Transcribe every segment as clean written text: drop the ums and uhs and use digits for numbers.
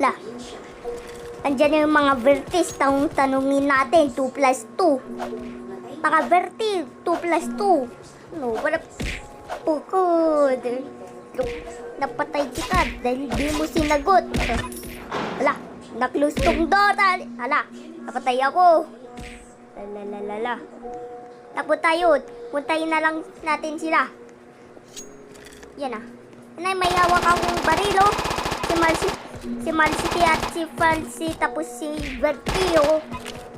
La. Andyan yung mga vertis. Tanungin natin. 2 plus 2. Mga vertis. 2 plus 2. No, wala. Pukod. Napatay kita dahil di mo sinagot. Hala. Naklose tong Dota. Hala. Napatay ako. Lalalala. Tapo tayo. Puntayin na lang natin sila. Yan ah. Nay, may hawak akong barilo. Si Malcity at si Falsi tapos si Vertio.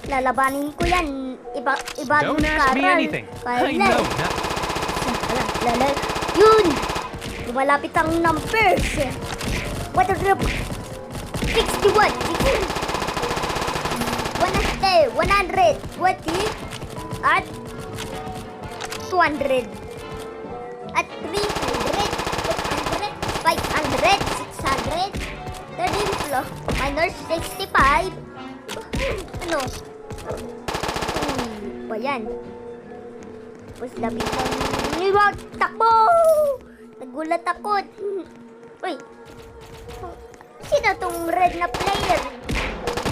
Lalabanin ko yan. Ibang Don't ask me karal. anything. I know not. Lala. Yun! Lumalapit ang numbers. 161. 120 at 200 at 300 500 600 13 plus minus 65 ano ba yan? Tapos labis ng niwag takbo! Nagulat ako. Uy, sino tong red na player?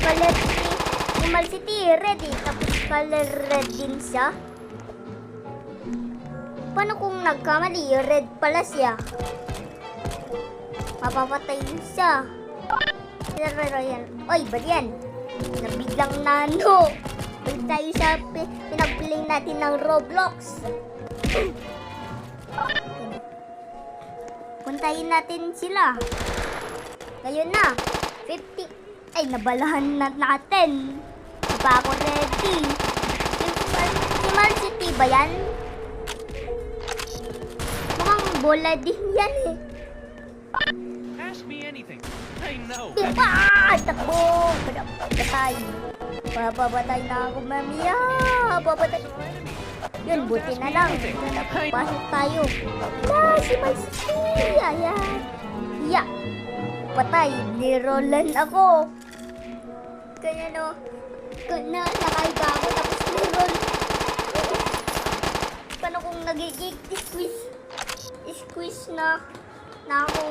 Color si Malcity red eh. Tapos color red din siya. Paano kung nagkamali? Red pala siya. Mapapatay siya. Yan. Oy, ba yan? Nabiglang nano. Balik tayo sa pinag-play natin ng Roblox. Puntahin natin sila. Ngayon na. 50. Ay, nabalahan na natin. Di ba ako ready? Si Malcity ba yan? Mukhang bola din yan eh. Ask me anything. I know. Diba? Takbo! Babatay. Babatay na ako, mamiya. Babatay. Yun, buti na lang. Pasok tayo. Si Malcity. Ayan. Yeah. Patay. Nirolan ako. Kaya no. Nakahiga ako. Tapos niroll. Paano kung nagigig squeeze na ako.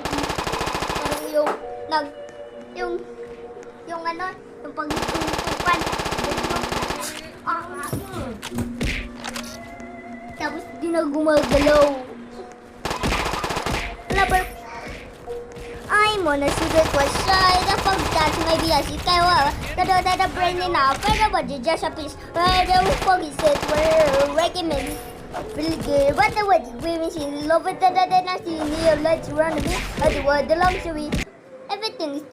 Parang yung ano, yung pag-tutupan. Tapos di na gumagalaw. Labar. I'm on a secret question. The fuck that maybe I see Kaiwa. The brain in our friend, but you just a piece. The fuck is it? We're recommending. Feel good. What the what? We machine love it. The nasty. Let's run a bit. The luxury. Everything is